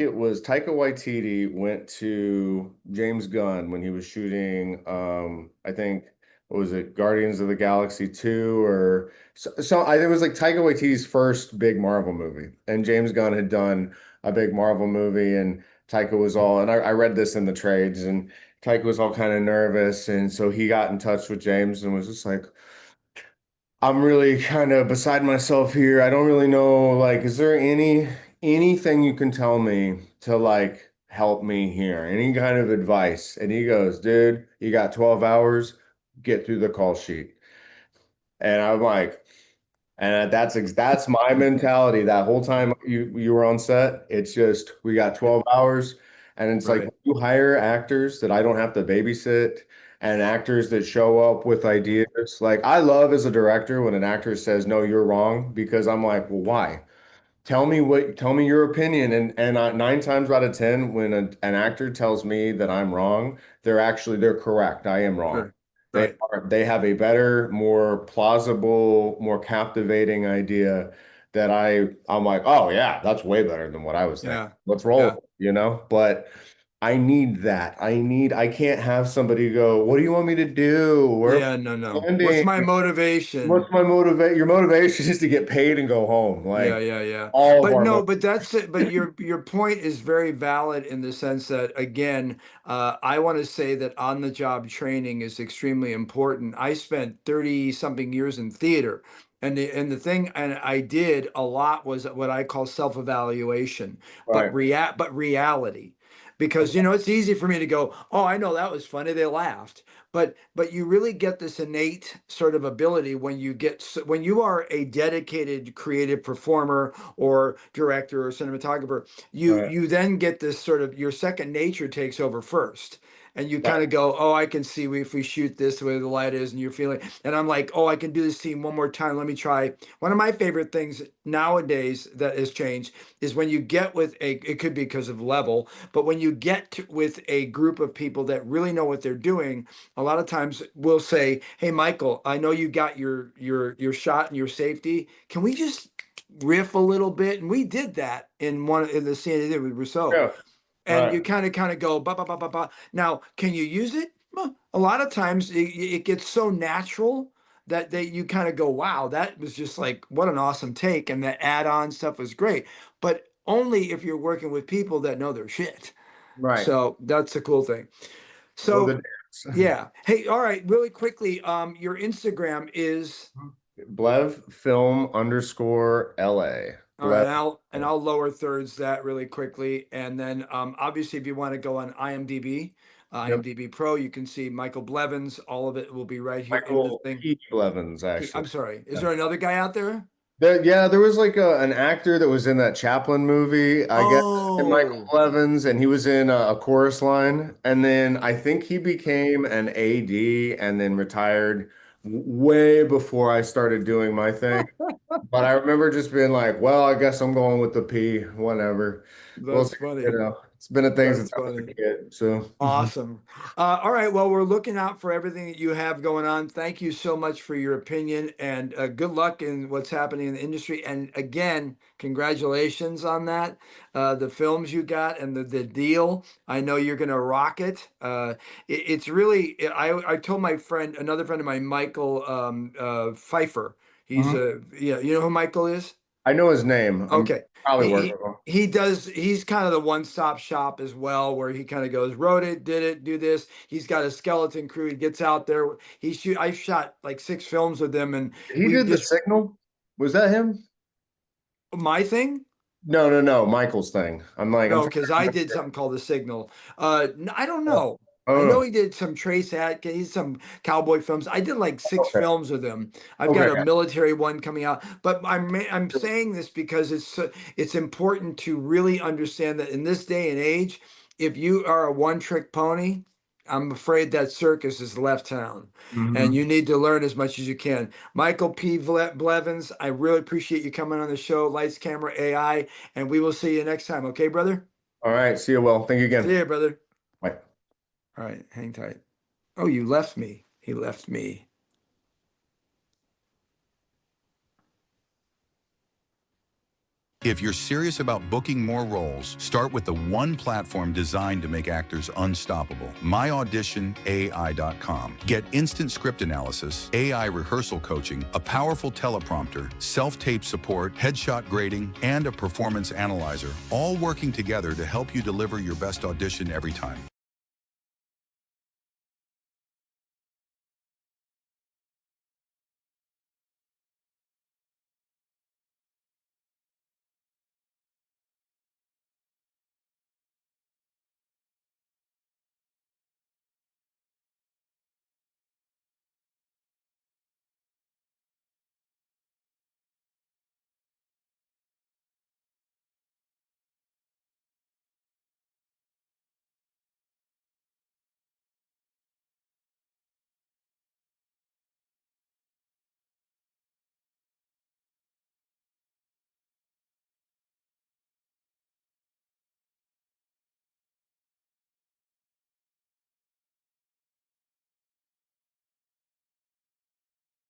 it was Taika Waititi went to James Gunn when he was shooting, I think, what was it, Guardians of the Galaxy 2 or so I think it was like Taika Waititi's first big Marvel movie. And James Gunn had done a big Marvel movie and Taika was all, and I read this in the trades and Taika was all kind of nervous. And so he got in touch with James and was just like, I'm really kind of beside myself here. I don't really know, like, is there anything you can tell me to like help me here? Any kind of advice? And he goes, dude, you got 12 hours, get through the call sheet. And I'm like, and that's my mentality that whole time you were on set. It's just we got 12 hours, and it's like Right. when you hire actors that I don't have to babysit and actors that show up with ideas. Like I love as a director when an actor says, "No, you're wrong," because I'm like, "Well, why?" Tell me your opinion. And nine times out of ten, when an actor tells me that I'm wrong, they're correct. I am wrong. Sure. Right. They have a better, more plausible, more captivating idea that I'm like, oh yeah, that's way better than what I was thinking. Yeah. Let's roll with Yeah. it, you know? But I need that. I can't have somebody go, what do you want me to do? Where am Yeah. No, I no. What's landing? my motivation? What's my motivate? Your motivation is to get paid and go home. Yeah, Like yeah, yeah. all of But our no, but that's it. But your point is very valid in the sense that again, I want to say that on the job training is extremely important. I spent 30 something years in theater. And the thing and I did a lot was what I call self-evaluation, right. but reality. Because it's easy for me to go, "Oh, I know that was funny. They laughed." But you really get this innate sort of ability when when you are a dedicated creative performer or director or cinematographer, Right. you then get this sort of your second nature takes over first. And you kind Right. of go, oh, I can see if we shoot this the way the light is, and you're feeling, and I'm like, oh, I can do this scene one more time. Let me try. One of my favorite things nowadays that has changed is when you get with it could be because of level, but when you with a group of people that really know what they're doing, a lot of times we'll say, "Hey, Michael, I know you got your shot and your safety. Can we just riff a little bit?" And we did that in the scene I did with Rousseau. Yeah. And you Right. kind of go ba ba ba ba ba. Now, can you use it? Well, a lot of times it gets so natural that you kind of go, "Wow, that was just like what an awesome take," and the add-on stuff was great. But only if you're working with people that know their shit. Right. So that's the cool thing. Know the So dance. yeah. Hey, all right, really quickly, your Instagram is Blev film underscore LA. all right, Blev. and I'll lower thirds that really quickly. And then obviously if you want to go on IMDb, Yep. IMDb Pro, you can see Michael Blevins. All of it will be right here in the Michael thing. P. Blevins, I'm actually. sorry. Is Yeah. there another guy out there? Yeah, there was like an actor that was in that Chaplin movie, I guess, and Michael Oh, Blevins, and he was in a chorus line. And then I think he became an AD and then retired way before I started doing my thing. But I remember just being like, well, I guess I'm going with the P, whatever. We'll that's see, funny. it's been a thing That's since I was a funny. kid. So, Awesome. All right. Well, we're looking out for everything that you have going on. Thank you so much for your opinion and good luck in what's happening in the industry. And again, congratulations on that. The films you got and the deal. I know you're going to rock it. It's really, I told my friend, another friend of mine, Michael Pfeiffer. He's mhm. a, yeah, you know who Michael is? I know his name. I'm Okay. probably He working he with him. he's kind of the one-stop shop as well, where he kind of goes, wrote it, did it, do this. He's got a skeleton crew. He gets out there. I shot like 6 films with him, and He we did the just signal. Was that him? my thing. No, no, no. Michael's thing. I'm No, trying because to I did remember. something called The Signal. I don't Oh, know. I know oh, he did some Trace Atkins, some cowboy films. I did like 6 films with him. I've got okay. a military one coming out, but I'm saying this because it's important to really understand that in this day and age, if you are a one-trick pony, I'm afraid that circus has left town, and Mhm. you need to learn as much as you can. Michael P. Blevins, I really appreciate you coming on the show. Lights, camera, AI, and we will see you next time. Okay, brother? All right. See you, Will. Thank you See again. you, brother. Bye. All right, hang tight. Oh, you left me. He left me. If you're serious about booking more roles, start with the one platform designed to make actors unstoppable. MyAuditionAI.com. Get instant script analysis, AI rehearsal coaching, a powerful teleprompter, self-tape support, headshot grading, and a performance analyzer, all working together to help you deliver your best audition every time.